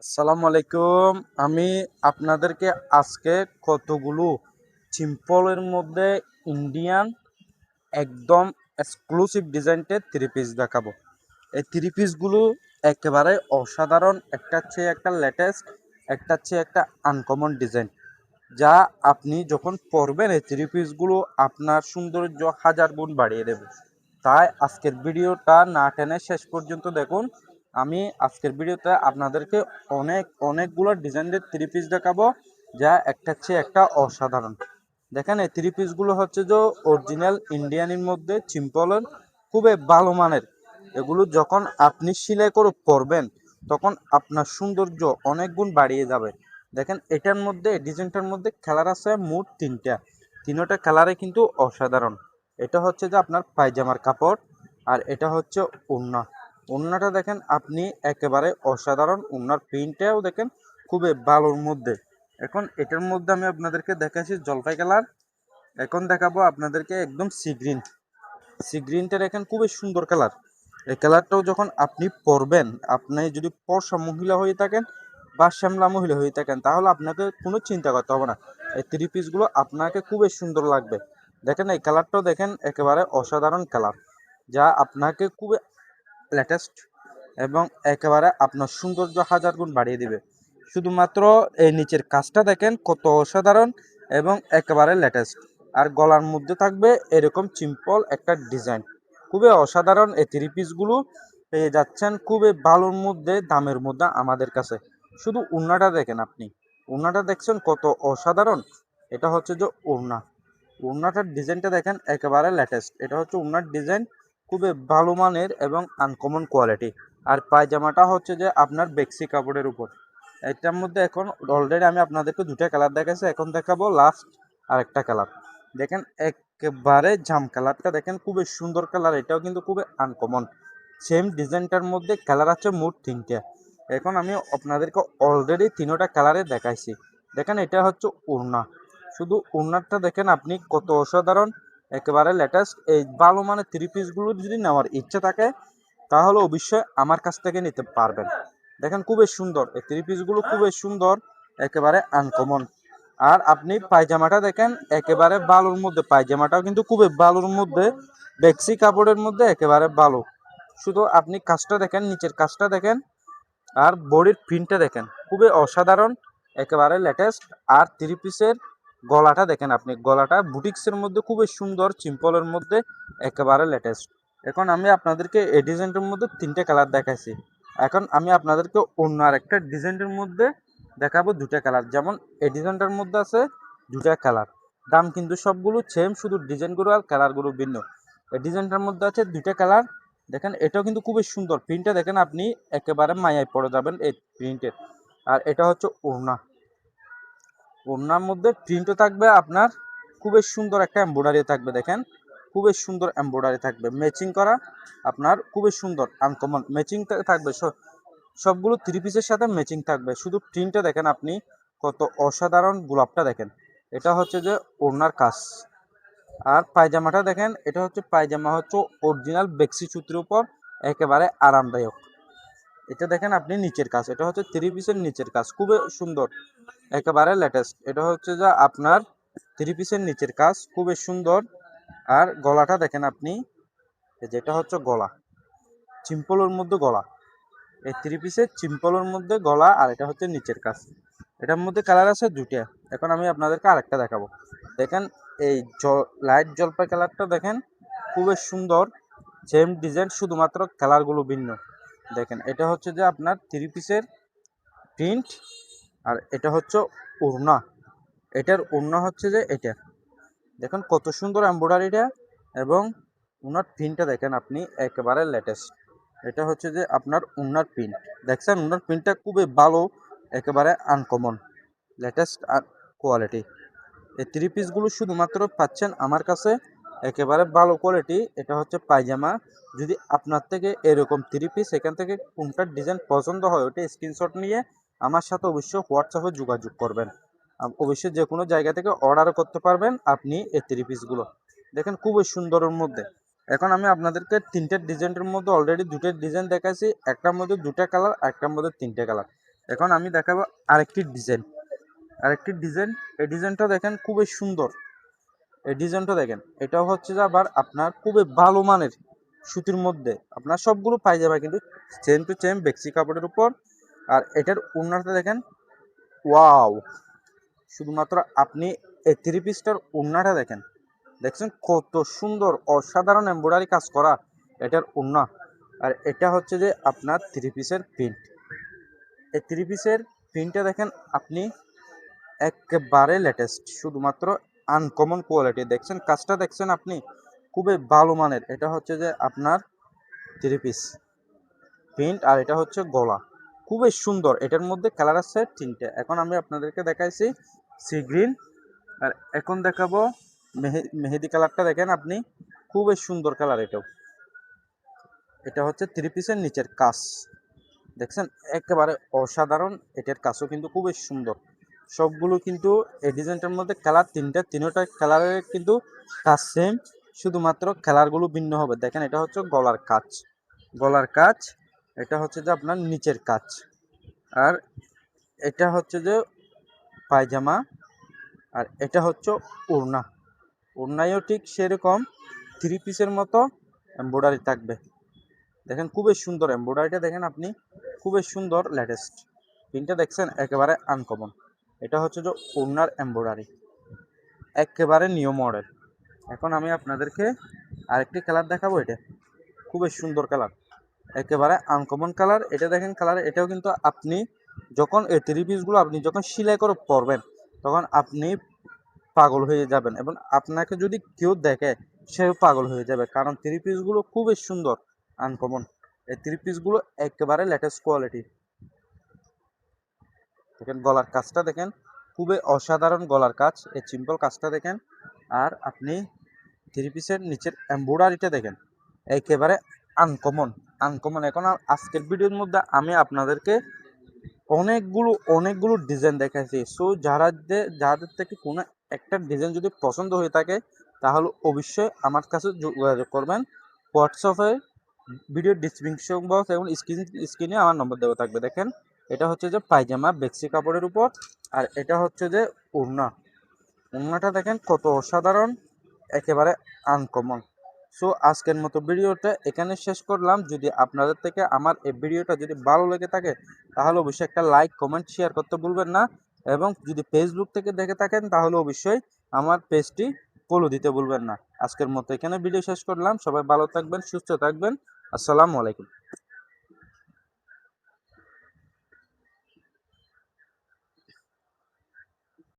আসসালামু আলাইকুম। আমি আপনাদেরকে আজকে কতগুলো সিম্পলের মধ্যে ইন্ডিয়ান একদম এক্সক্লুসিভ ডিজাইনের থ্রি পিস দেখাবো। এই থ্রি পিসগুলো একেবারে অসাধারণ, একটা চেয়ে একটা লেটেস্ট, একটা চেয়ে একটা আনকমন ডিজাইন, যা আপনি যখন পরবেন এই থ্রি পিসগুলো আপনার সৌন্দর্য হাজার গুণ বাড়িয়ে দেবে। তাই আজকের ভিডিওটা না টেনে শেষ পর্যন্ত দেখুন। আমি আজকের ভিডিওতে আপনাদেরকে অনেকগুলো ডিজাইনের থ্রি পিস দেখাবো, যা একটা চেয়ে একটা অসাধারণ। দেখেন এই থ্রি পিসগুলো হচ্ছে যে অরিজিনাল ইন্ডিয়ানের মধ্যে সিম্পলের, খুবই ভালো মানের। এগুলো যখন আপনি সেলাই করে পরবেন তখন আপনার সৌন্দর্য অনেক গুণ বাড়িয়ে যাবে। দেখেন এটার মধ্যে ডিজাইনটার মধ্যে কালার আছে মোট তিনটা কালারে কিন্তু অসাধারণ। এটা হচ্ছে যে আপনার পায়জামার কাপড়, আর এটা হচ্ছে ওড়নাটা দেখেন আপনি একেবারে অসাধারণ। ওড়নার প্রিন্টটাও দেখেন খুবই ভালোর মধ্যে। এখন এটার মধ্যে আমি আপনাদেরকে দেখাচ্ছি জলপাই কালার, এখন দেখাবো আপনাদেরকে একদম সি গ্রিনটা দেখেন খুবই সুন্দর কালার। এই কালারটাও যখন আপনি পরবেন, আপনি যদি পরশা মহিলা হয়ে থাকেন বা শ্যামলা মহিলা হয়ে থাকেন, তাহলে আপনাকে কোনো চিন্তা করতে হবে না, এই থ্রি পিসগুলো আপনাকে খুবই সুন্দর লাগবে। দেখেন এই কালারটাও দেখেন একেবারে অসাধারণ কালার, যা আপনাকে খুবই লেটেস্ট এবং একেবারে আপনার সৌন্দর্য হাজার গুণ বাড়িয়ে দিবে। শুধুমাত্র এই নিচের কাজটা দেখেন কত অসাধারণ এবং একেবারে লেটেস্ট। আর গলার মধ্যে থাকবে এরকম সিম্পল একটা ডিজাইন, খুবই অসাধারণ। এই থ্রি পিসগুলো পেয়ে যাচ্ছেন খুবই ভালোর মধ্যে, দামের মধ্যে আমাদের কাছে। শুধু ওড়নাটা দেখেন আপনি, ওড়নাটা দেখছেন কত অসাধারণ। এটা হচ্ছে যে ওড়নাটার ডিজাইনটা দেখেন একেবারে লেটেস্ট। এটা হচ্ছে ওড়নার ডিজাইন, খুবই ভালো মানের এবং আনকমন কোয়ালিটি। আর পায়জামাটা হচ্ছে যে আপনার বেক্সি কাপড়ের উপর। এটার মধ্যে এখন অলরেডি আমি আপনাদেরকে দুটা কালার দেখাচ্ছি, এখন দেখাবো লাস্ট আরেকটা কালার। দেখেন একেবারে জাম কালারটা দেখেন খুবই সুন্দর কালার, এটাও কিন্তু খুবই আনকমন। সেম ডিজাইনটার মধ্যে কালার আছে মোট তিনটা। এখন আমি আপনাদেরকে অলরেডি তিনোটা কালারে দেখাইছি। দেখেন এটা হচ্ছে ওড়না, শুধু ওড়নাটা দেখেন আপনি কত অসাধারণ, একেবারে লেটেস্ট। এই ভালো মানের থ্রি পিসগুলো যদি নেওয়ার ইচ্ছা থাকে তাহলে অবশ্যই আমার কাছ থেকে নিতে পারবেন। দেখেন খুবই সুন্দর এই থ্রি পিসগুলো, খুবই সুন্দর, একেবারে আনকমন। আর আপনি পায়জামাটা দেখেন একেবারে বালুর মধ্যে, পায়জামাটাও কিন্তু খুবই বালুর মধ্যে, বেক্সি কাপড়ের মধ্যে একেবারে ভালো। শুধু আপনি কাজটা দেখেন, নিচের কাজটা দেখেন, আর বডির প্রিন্টটা দেখেন খুবই অসাধারণ, একেবারে লেটেস্ট। আর থ্রি পিসের গলাটা দেখেন আপনি, গলাটা বুটিক্সের মধ্যে খুবই সুন্দর, সিম্পলের মধ্যে একেবারে লেটেস্ট। এখন আমি আপনাদেরকে এই ডিজাইনটার মধ্যে তিনটে কালার দেখাইছি। এখন আমি আপনাদেরকে অন্য আরেকটা ডিজাইনের মধ্যে দেখাবো দুটা কালার। যেমন এই ডিজাইনটার মধ্যে আছে দুটা কালার, দাম কিন্তু সবগুলো সেম, শুধু ডিজাইনগুলো আর কালারগুলো ভিন্ন। এই ডিজাইনটার মধ্যে আছে দুটা কালার। দেখেন এটাও কিন্তু খুবই সুন্দর, প্রিন্টটা দেখেন আপনি একেবারে মায়ায় পড়ে যাবেন এই প্রিন্টের। আর এটা হচ্ছে ওড়নার মধ্যে প্রিন্টও থাকবে আপনার, খুবই সুন্দর একটা এমব্রয়ডারি থাকবে। দেখেন খুবই সুন্দর এমব্রয়ডারি থাকবে, ম্যাচিং করা আপনার, খুবই সুন্দর আনকমন ম্যাচিং থাকবে। সবগুলো থ্রি পিসের সাথে ম্যাচিং থাকবে। শুধু প্রিন্টটা দেখেন আপনি কত অসাধারণ, গোলাপটা দেখেন, এটা হচ্ছে যে ওড়নার কাজ। আর পায়জামাটা দেখেন, এটা হচ্ছে পায়জামা হচ্ছে অরিজিনাল বেক্সি সুতির উপর, একেবারে আরামদায়ক। এটা দেখেন আপনি নিচের কাজ, এটা হচ্ছে থ্রি পিসের নিচের কাজ, খুবই সুন্দর, একেবারে লেটেস্ট। এটা হচ্ছে যে আপনার থ্রি পিসের নিচের কাজ, খুবই সুন্দর। আর গলাটা দেখেন আপনি, যেটা হচ্ছে গলা, সিম্পলের মধ্যে গলা, এই থ্রি পিসের সিম্পলের মধ্যে গলা, আর এটা হচ্ছে নিচের কাজ। এটার মধ্যে কালার আছে দুটা। এখন আমি আপনাদেরকে আরেকটা দেখাবো। দেখেন এই লাইট জলপাই কালারটা দেখেন খুবই সুন্দর, সেম ডিজাইন, শুধুমাত্র কালারগুলো ভিন্ন। দেখেন এটা হচ্ছে যে আপনার থ্রি পিসের প্রিন্ট, আর এটা হচ্ছে ওড়না। এটার ওড়না হচ্ছে যে এটা দেখেন কত সুন্দর এমব্রয়ডারিটা, এবং ওনার প্রিন্টটা দেখেন আপনি একেবারে লেটেস্ট। এটা হচ্ছে যে আপনার ওনার প্রিন্ট, দেখছেন ওনার প্রিন্টটা খুবই ভালো, একেবারে আনকমন, লেটেস্ট কোয়ালিটি। এই থ্রি পিসগুলো শুধুমাত্র পাচ্ছেন আমার কাছে, একেবারে ভালো কোয়ালিটি। এটা হচ্ছে পায়জামা। যদি আপনার থেকে এরকম থ্রি পিস এখান থেকে কোনটার ডিজাইন পছন্দ হয়, ওটা স্ক্রিনশট নিয়ে আমার সাথে অবশ্যই হোয়াটসঅ্যাপে যোগাযোগ করবেন। অবশ্যই যে কোনো জায়গা থেকে অর্ডার করতে পারবেন আপনি এই থ্রি পিসগুলো। দেখেন খুবই সুন্দরের মধ্যে। এখন আমি আপনাদেরকে তিনটে ডিজাইনের মধ্যে অলরেডি দুটো ডিজাইন দেখাইছি, একটার মধ্যে দুটা কালার, একটার মধ্যে তিনটে কালার। এখন আমি দেখাবো আরেকটি ডিজাইন। এই ডিজাইনটা দেখেন খুবই সুন্দর। এই ডিজাইনটা দেখেন, এটাও হচ্ছে যে আবার আপনার খুবই ভালো মানের সুতির মধ্যে আপনার সবগুলো পাই যাবে কিন্তু সেম টু সেম বেক্সি কাপড়ের উপর। আর এটার ওড়নাটা দেখেন, ওয়াও! শুধুমাত্র আপনি এই থ্রি পিসটার ওড়নাটা দেখেন, দেখছেন কত সুন্দর অসাধারণ এমব্রয়ডারি কাজ করা এটার ওড়না। আর এটা হচ্ছে যে আপনার থ্রি পিসের প্রিন্ট। এই থ্রি পিসের প্রিন্টটা দেখেন আপনি, একেবারে লেটেস্ট, শুধুমাত্র আনকমন কোয়ালিটি। দেখছেন কাজটা, দেখছেন আপনি খুবই ভালো মানের। এটা হচ্ছে যে আপনার থ্রি পিস প্রিন্ট, আর এটা হচ্ছে গলা, খুবই সুন্দর। এটার মধ্যে কালার আছে তিনটে। এখন আমি আপনাদেরকে দেখাইছি সি গ্রিন, আর এখন দেখাবো মেহেদি কালারটা। দেখেন আপনি খুবই সুন্দর কালার এটাও। এটা হচ্ছে থ্রি পিসের নিচের কাজ, দেখছেন একেবারে অসাধারণ। এটার কাজও কিন্তু খুবই সুন্দর। সবগুলো কিন্তু এই ডিজাইনটার মধ্যে কালার তিনটা কালারের কিন্তু কাজ সেম, শুধুমাত্র কালারগুলো ভিন্ন হবে। দেখেন এটা হচ্ছে গলার কাজ, এটা হচ্ছে যে আপনার নিচের কাজ, আর এটা হচ্ছে যে পায়জামা, আর এটা হচ্ছে ওড়নায়ও ঠিক সেরকম থ্রি পিসের মতো এমব্রয়ডারি থাকবে। দেখেন খুবই সুন্দর এমব্রয়ডারিটা, দেখেন আপনি খুবই সুন্দর লেটেস্ট প্রিন্টটা, দেখছেন একেবারে আনকমন। এটা হচ্ছে যে ওড়নার এমব্রয়ডারি, একেবারে নিউ মডেল। এখন আমি আপনাদেরকে আরেকটি কালার দেখাবো। এটা খুবই সুন্দর কালার, একেবারে আনকমন কালার। এটা দেখেন কালার, এটাও কিন্তু আপনি যখন এই থ্রি পিসগুলো আপনি যখন সেলাই করে পরবেন তখন আপনি পাগল হয়ে যাবেন, এবং আপনাকে যদি কেউ দেখে সেও পাগল হয়ে যাবে, কারণ থ্রি পিসগুলো খুবই সুন্দর, আনকমন। এই থ্রি পিসগুলো একেবারে লেটেস্ট কোয়ালিটি। দেখেন গলার কাজটা দেখেন, খুবই অসাধারণ গলার কাজ, এই সিম্পল কাজটা দেখেন। আর আপনি থ্রি পিসের নিচের এমব্রয়ডারিটা দেখেন, একেবারে আনকমন। এখন আজকের ভিডিওর মধ্যে আমি আপনাদেরকে অনেকগুলো ডিজাইন দেখাইছি। সো যাদের থেকে কোনো একটা ডিজাইন যদি পছন্দ হয়ে থাকে তাহলে অবশ্যই আমার কাছে যোগাযোগ করবেন। হোয়াটসঅ্যাপে ভিডিও ডিসক্রিপশন বক্স এবং স্ক্রিনে আমার নম্বর দেওয়া থাকবে। দেখেন এটা হচ্ছে যে পায়জামা বেক্সি কাপড়ের উপর, আর এটা হচ্ছে যে ওড়নাটা দেখেন কত অসাধারণ, একেবারে আনকমন। সো আজকের মতো ভিডিওটা এখানে শেষ করলাম। যদি আপনাদের থেকে আমার এই ভিডিওটা যদি ভালো লেগে থাকে তাহলে অবশ্যই একটা লাইক কমেন্ট শেয়ার করতে ভুলবেন না, এবং যদি ফেসবুক থেকে দেখে থাকেন তাহলে অবশ্যই আমার পেজটি ফলো দিতে ভুলবেন না। আজকের মতো এখানে ভিডিও শেষ করলাম। সবাই ভালো থাকবেন, সুস্থ থাকবেন। আসসালামু আলাইকুম।